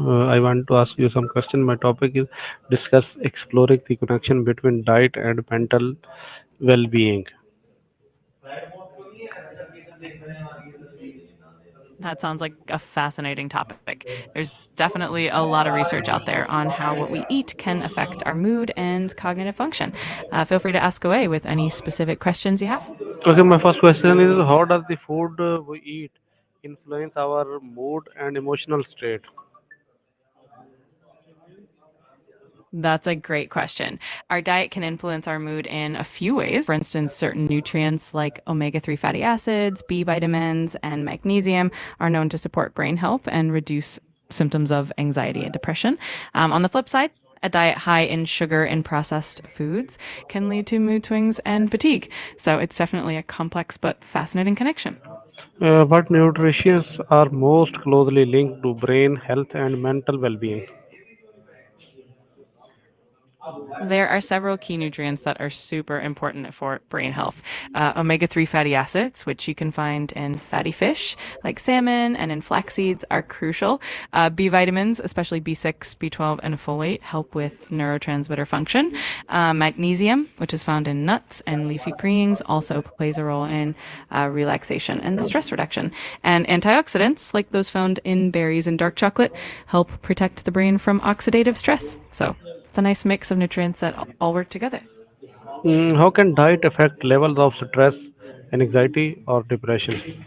I want to ask you some question. My topic is discuss exploring the connection between diet and mental well-being. That sounds like a fascinating topic. There's definitely a lot of research out there on how what we eat can affect our mood and cognitive function. Feel free to ask away with any specific questions you have. Okay, my first question is how does the food we eat influence our mood and emotional state? That's a great question. Our diet can influence our mood in a few ways. For instance, certain nutrients like omega-3 fatty acids, B vitamins, and magnesium are known to support brain health and reduce symptoms of anxiety and depression. On the flip side, a diet high in sugar and processed foods can lead to mood swings and fatigue. So it's definitely a complex but fascinating connection. What nutrients are most closely linked to brain health and mental well-being? There are several key nutrients that are super important for brain health. Omega-3 fatty acids, which you can find in fatty fish like salmon and in flax seeds, are crucial. B vitamins, especially B6, B12, and folate, help with neurotransmitter function. Magnesium, which is found in nuts and leafy greens, also plays a role in relaxation and stress reduction. And antioxidants, like those found in berries and dark chocolate, help protect the brain from oxidative stress. So it's a nice mix of nutrients that all work together. How can diet affect levels of stress, anxiety, or depression?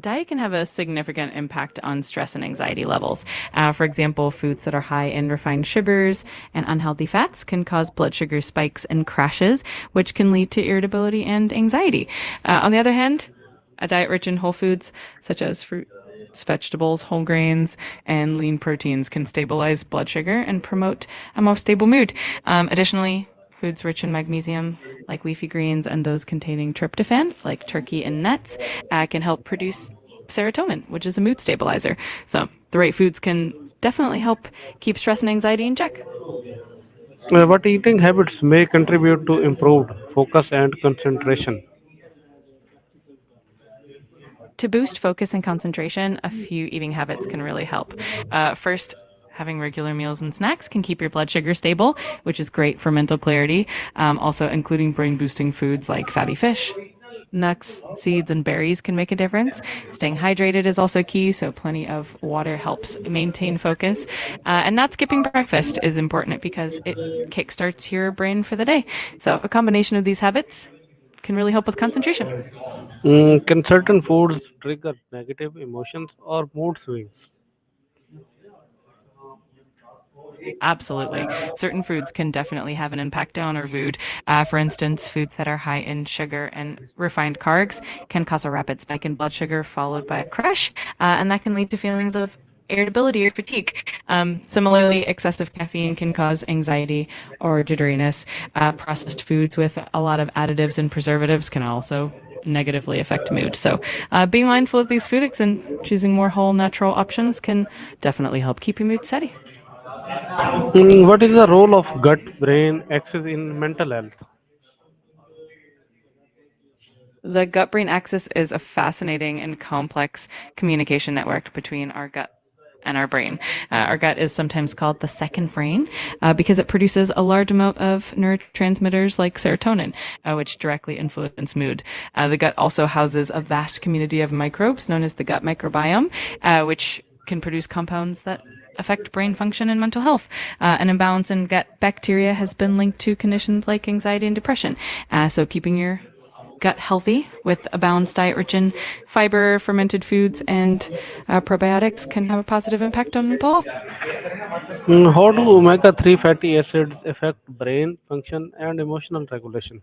Diet can have a significant impact on stress and anxiety levels. For example, foods that are high in refined sugars and unhealthy fats can cause blood sugar spikes and crashes, which can lead to irritability and anxiety. On the other hand, a diet rich in whole foods, such as fruits, vegetables, whole grains, and lean proteins, can stabilize blood sugar and promote a more stable mood. Additionally, foods rich in magnesium, like leafy greens, and those containing tryptophan, like turkey and nuts, can help produce serotonin, which is a mood stabilizer. So the right foods can definitely help keep stress and anxiety in check. What eating habits may contribute to improved focus and concentration? To boost focus and concentration, a few eating habits can really help. First, having regular meals and snacks can keep your blood sugar stable, which is great for mental clarity. Also, including brain boosting foods like fatty fish, nuts, seeds, and berries can make a difference. Staying hydrated is also key, so plenty of water helps maintain focus. And not skipping breakfast is important because it kickstarts your brain for the day. So, a combination of these habits can really help with concentration. Can certain foods trigger negative emotions or mood swings? Absolutely. Certain foods can definitely have an impact on our mood. For instance, foods that are high in sugar and refined carbs can cause a rapid spike in blood sugar followed by a crash, and that can lead to feelings of irritability or fatigue. Similarly, excessive caffeine can cause anxiety or jitteriness. Processed foods with a lot of additives and preservatives can also negatively affect mood. So, being mindful of these foods and choosing more whole, natural options can definitely help keep your mood steady. What is the role of gut brain axis in mental health? The gut brain axis is a fascinating and complex communication network between our gut and our brain. Our gut is sometimes called the second brain because it produces a large amount of neurotransmitters like serotonin, which directly influence mood. The gut also houses a vast community of microbes known as the gut microbiome, which can produce compounds that affect brain function and mental health. An imbalance in gut bacteria has been linked to conditions like anxiety and depression. So keeping your gut healthy with a balanced diet rich in fiber, fermented foods, and probiotics can have a positive impact on mental health. How do omega-3 fatty acids affect brain function and emotional regulation?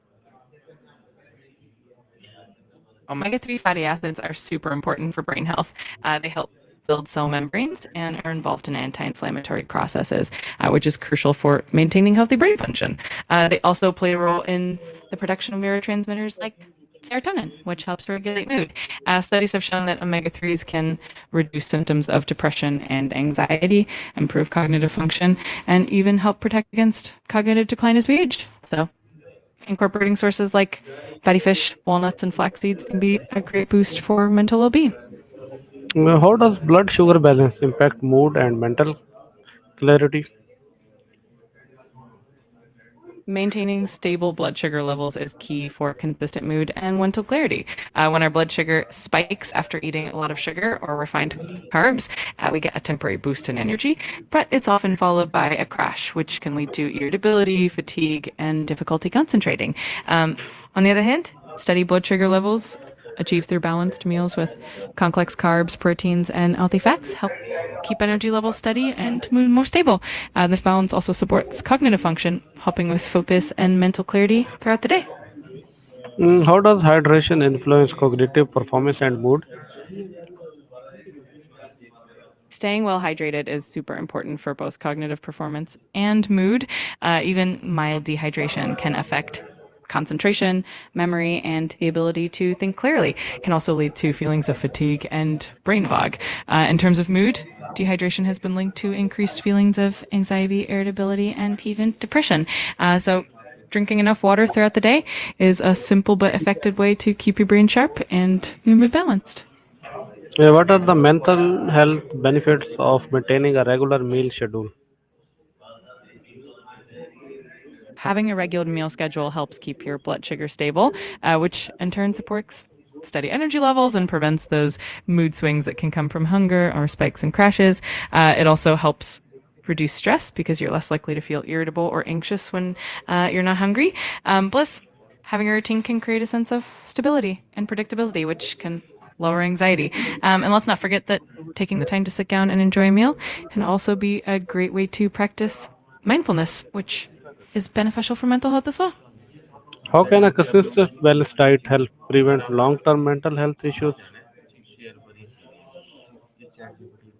Omega-3 fatty acids are super important for brain health. They help build cell membranes and are involved in anti-inflammatory processes, which is crucial for maintaining healthy brain function. They also play a role in the production of neurotransmitters like serotonin, which helps regulate mood. Studies have shown that omega-3s can reduce symptoms of depression and anxiety, improve cognitive function, and even help protect against cognitive decline as we age. So incorporating sources like fatty fish, walnuts, and flax seeds can be a great boost for mental well-being. How does blood sugar balance impact mood and mental clarity? Maintaining stable blood sugar levels is key for consistent mood and mental clarity. When our blood sugar spikes after eating a lot of sugar or refined carbs, we get a temporary boost in energy, but it's often followed by a crash, which can lead to irritability, fatigue, and difficulty concentrating. On the other hand, steady blood sugar levels achieved through balanced meals with complex carbs, proteins, and healthy fats help keep energy levels steady and mood more stable. This balance also supports cognitive function, helping with focus and mental clarity throughout the day. How does hydration influence cognitive performance and mood? Staying well hydrated is super important for both cognitive performance and mood. Even mild dehydration can affect concentration, memory, and the ability to think clearly. It can also lead to feelings of fatigue and brain fog. In terms of mood, dehydration has been linked to increased feelings of anxiety, irritability, and even depression. So, drinking enough water throughout the day is a simple but effective way to keep your brain sharp and your mood balanced. What are the mental health benefits of maintaining a regular meal schedule? Having a regular meal schedule helps keep your blood sugar stable, which in turn supports steady energy levels and prevents those mood swings that can come from hunger or spikes and crashes. It also helps reduce stress because you're less likely to feel irritable or anxious when you're not hungry. Plus, having a routine can create a sense of stability and predictability, which can lower anxiety. And let's not forget that taking the time to sit down and enjoy a meal can also be a great way to practice mindfulness, which is beneficial for mental health as well. How can a consistent balanced diet help prevent long-term mental health issues?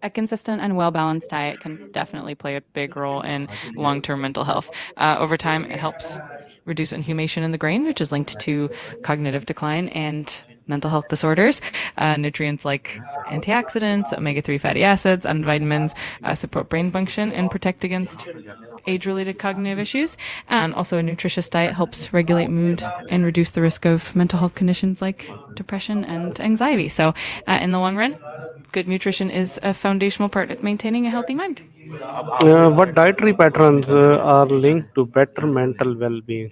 A consistent and well balanced diet can definitely play a big role in long term mental health. Over time, it helps reduce inflammation in the brain, which is linked to cognitive decline and mental health disorders. Nutrients like antioxidants, omega 3 fatty acids, and vitamins support brain function and protect against age related cognitive issues. And also, a nutritious diet helps regulate mood and reduce the risk of mental health conditions like depression and anxiety. So, in the long run, good nutrition is a foundational part of maintaining a healthy mind. What dietary patterns are linked to better mental well-being?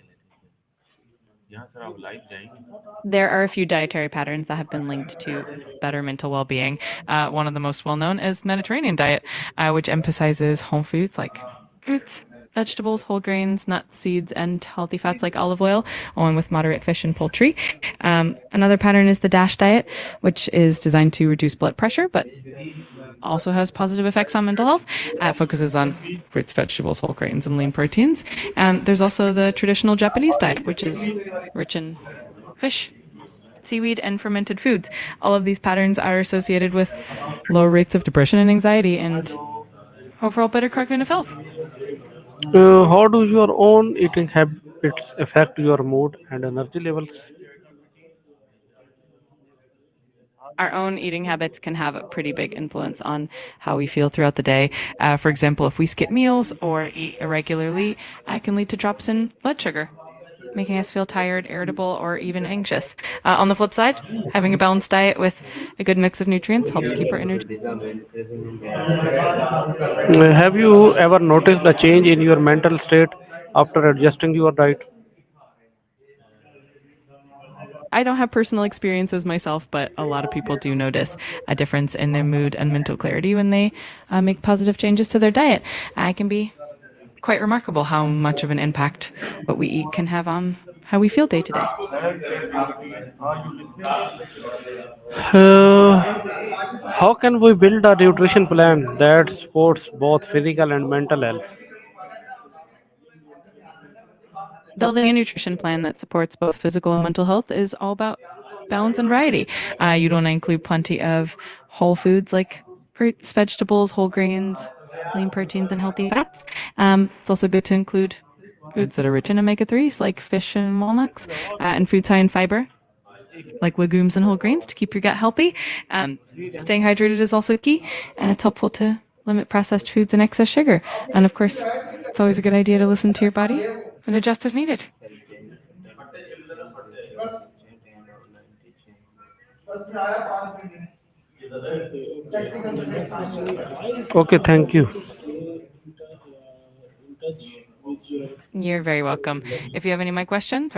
There are a few dietary patterns that have been linked to better mental well being. One of the most well known is Mediterranean diet, which emphasizes whole foods like fruits, vegetables, whole grains, nuts, seeds, and healthy fats like olive oil, along with moderate fish and poultry. Another pattern is the DASH diet, which is designed to reduce blood pressure, but also has positive effects on mental health. It focuses on fruits, vegetables, whole grains, and lean proteins. And there's also the traditional Japanese diet, which is rich in fish, seaweed, and fermented foods. All of these patterns are associated with lower rates of depression and anxiety and overall better cognitive health. How do your own eating habits affect your mood and energy levels? Our own eating habits can have a pretty big influence on how we feel throughout the day. For example, if we skip meals or eat irregularly, it can lead to drops in blood sugar, making us feel tired, irritable, or even anxious. On the flip side, having a balanced diet with a good mix of nutrients helps keep our energy. Have you ever noticed a change in your mental state after adjusting your diet? I don't have personal experiences myself, but a lot of people do notice a difference in their mood and mental clarity when they make positive changes to their diet. It can be quite remarkable how much of an impact what we eat can have on how we feel day to day. How can we build a nutrition plan that supports both physical and mental health? Building a nutrition plan that supports both physical and mental health is all about balance and variety. You'd want to include plenty of whole foods like fruits, vegetables, whole grains, lean proteins, and healthy fats. It's also good to include foods that are rich in omega 3s like fish and walnuts, and foods high in fiber like legumes and whole grains to keep your gut healthy. Staying hydrated is also key, and it's helpful to limit processed foods and excess sugar. And of course, it's always a good idea to listen to your body and adjust as needed. Okay, thank you. You're very welcome. If you have any more questions or